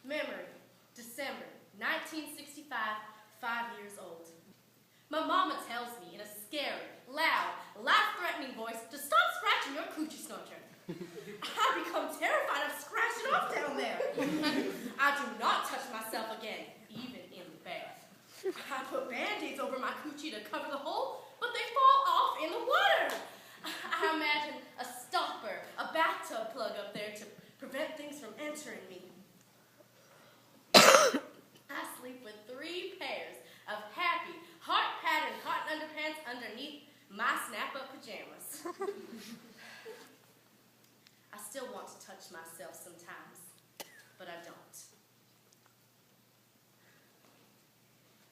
Memory, December 1965, 5 years old. My mama tells me in a scary, loud, life-threatening voice to stop scratching your coochie snorcher. I become terrified of scratching off down there. I do not touch myself again, even in the bath. I put Band-Aids over my coochie to cover the hole, but they fall off in the water. I imagine a stopper, a bathtub plug up there to prevent things from entering me. I sleep with 3 pairs of happy, heart-patterned cotton underpants underneath my snap-up pajamas. I still want to touch myself sometimes, but I don't.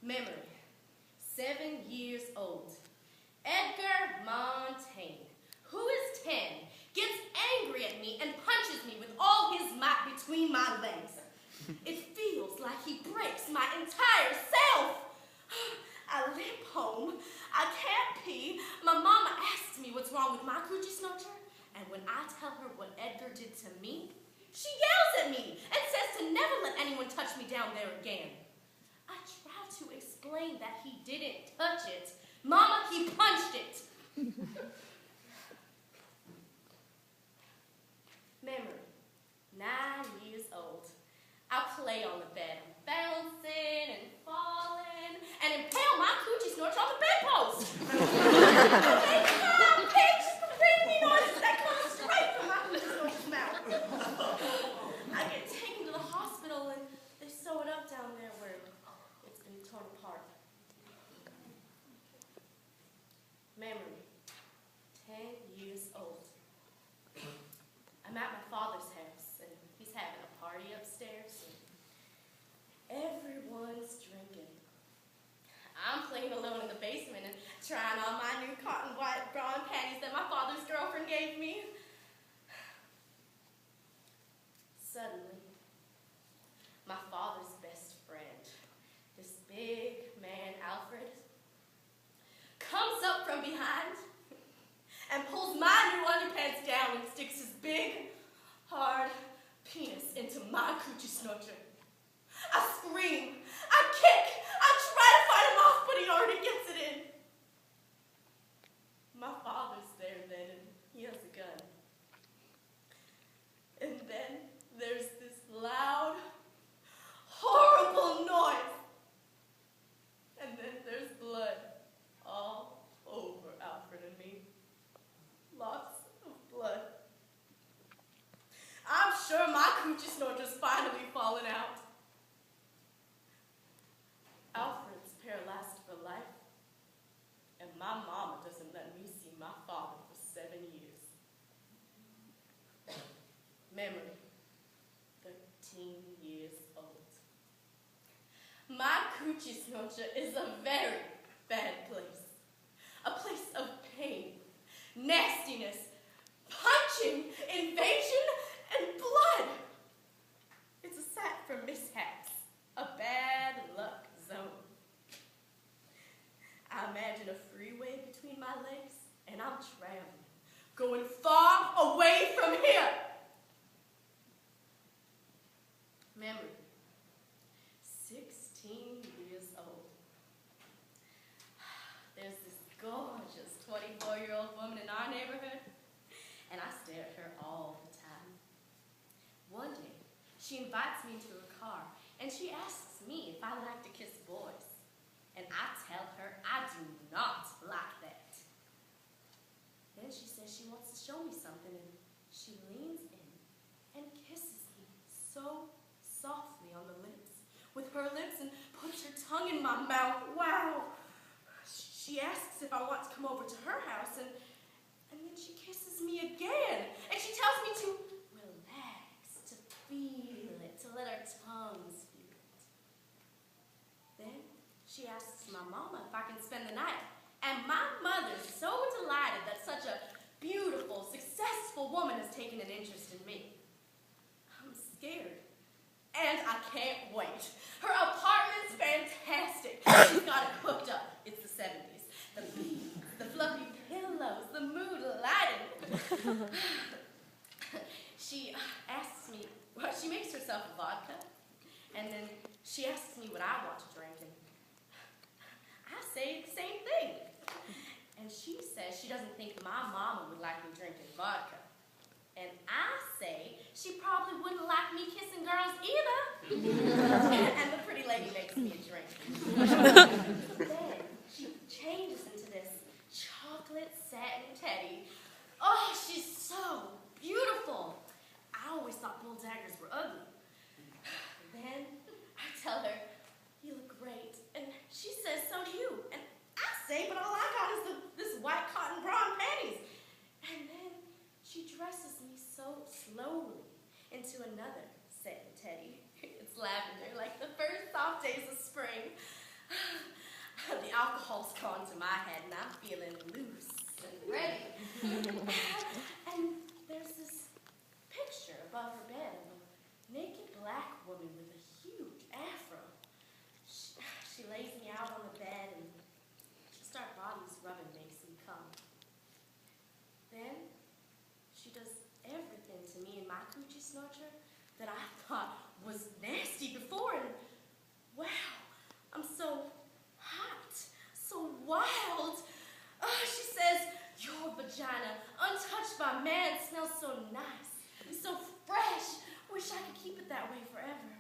Memory, 7 years old. Edgar Montaigne, who is 10, gets angry at me and punches me with all his might between my legs. It feels like he breaks my entire self. I limp home. I can't pee. My mama asks me what's wrong with my coochie snorcher, and when I tell her what Edgar did to me, she yells at me and says to never let anyone touch me down there again. I try to explain that he didn't touch it. Mama, he punched it. Memory, 9 years old. I play on the bed, bouncing and falling, and impale my coochie snorch on the bedpost. I make high-pitched, screaming noises that come straight from my coochie snorch's mouth. I get taken to the hospital, and they sew it up down there where it's been torn apart. Memory, 10 years old. I'm at my father's house, and he's having a party upstairs, and everyone's drinking. I'm playing alone in the basement and trying on my new cotton white bra and panties that my father's girlfriend gave me. Suddenly, my father's best friend, this big man, Alfred, comes up from behind and pulls my new underpants down and sticks his big, hard penis into my coochie snorcher. I scream, I kick, I try to fight him off, but he already gets it in. My father's there then, and he has a gun. And then there's this loud, horrible noise. And then there's blood all over Alfred and me. Lots of blood. I'm sure my coochie snorcher's finally fallen out. Alfred's paralyzed for life, and my mama doesn't let me see my father for 7 years. Memory, 13 years old. My coochie snorcher is a very bad place. A place of pain, nastiness, punching, invasion, and blood. It's a site for mishaps, a bad luck zone. I imagine a freeway between my legs, and I'm traveling, going far away from here. Memory, 16 years old. There's this gorgeous 24-year-old woman in our neighborhood, and I stare at her all the time. One day, she invites me into her car, and she asks me if I like to kiss boys. And I tell her I do not like that. Then she says she wants to show me something, and she leans in and kisses me so softly on the lips, with her lips, and puts her tongue in my mouth. Wow! She asks if I want to come over to her house, and then she kisses me again. And she tells me to relax, to feel it, to let her tongues feel it. Then she asks my mama if I can spend the night. And my mother's so delighted that such a beautiful, successful woman has taken an interest in me. I'm scared. And I can't wait. Her apartment's fantastic. She's got it hooked up. It's the 70s. The beads, the fluffy pillows, the mood lighting. She asks me, well, she makes herself a vodka, And then she asks me what I want to drink, and I say the same thing. And she says she doesn't think my mama would like me drinking vodka. And I say she probably wouldn't like me kissing girls either. And the pretty lady makes me a drink. Then she changes into this chocolate satin teddy. Oh, she's so beautiful. I always thought bull daggers were ugly. Then I tell her, you look great. And she says, so do you. And I say, but all I got is this white cotton bra and panties. And then she dresses me so slowly into another satin teddy. It's lavender, like the first soft days of spring. The alcohol's gone to my head, and I'm feeling loose and ready. And there's this picture above her bed of a naked black woman with a huge afro. She lays me out on the bed, and just our bodies rubbing makes me come. Then she does everything to me in my coochie snorcher that I thought was nasty before, and wow, I'm so hot, so wild. She says, your vagina, untouched by man, smells so nice, so fresh. Wish I could keep it that way forever.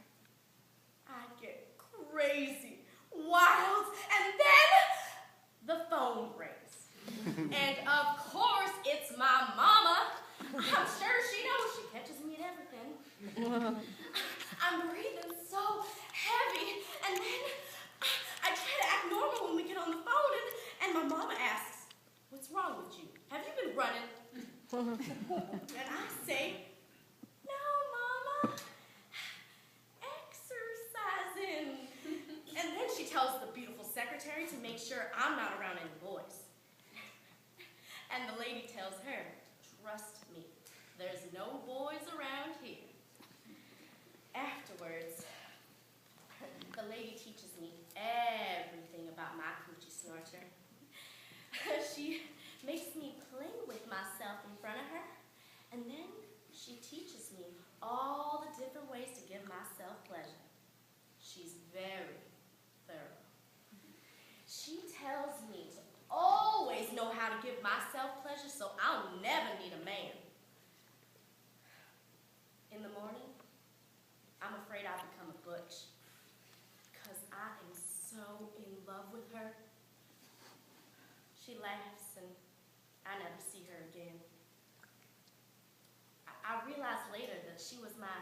I get crazy, wild, and then the phone rings. And of course, it's my mama. I'm sure she knows. She catches me at everything. I'm breathing so heavy, and then I try to act normal when we get on the phone, and my mama asks, what's wrong with you? Have you been running? And I say, no, Mama, exercising. And then she tells the beautiful secretary to make sure I'm not around any boys. And the lady tells her, trust me, there's no boys around here. Afterwards, the lady teaches me everything about my coochie snorcher. She makes me play with myself in front of her, and then she teaches me all the different ways to give myself pleasure. She's very thorough. She tells me to always know how to give myself pleasure so I'll never need a man. In the morning, I'm afraid I'll become a butch because I am so in love with her. She laughs and I never see her again. I realized later that she was my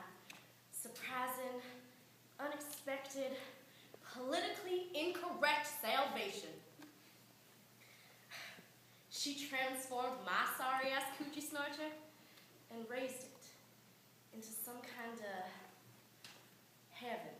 surprising, unexpected, politically incorrect salvation. She transformed my sorry-ass coochie snorcher and raised it into some kind of heaven.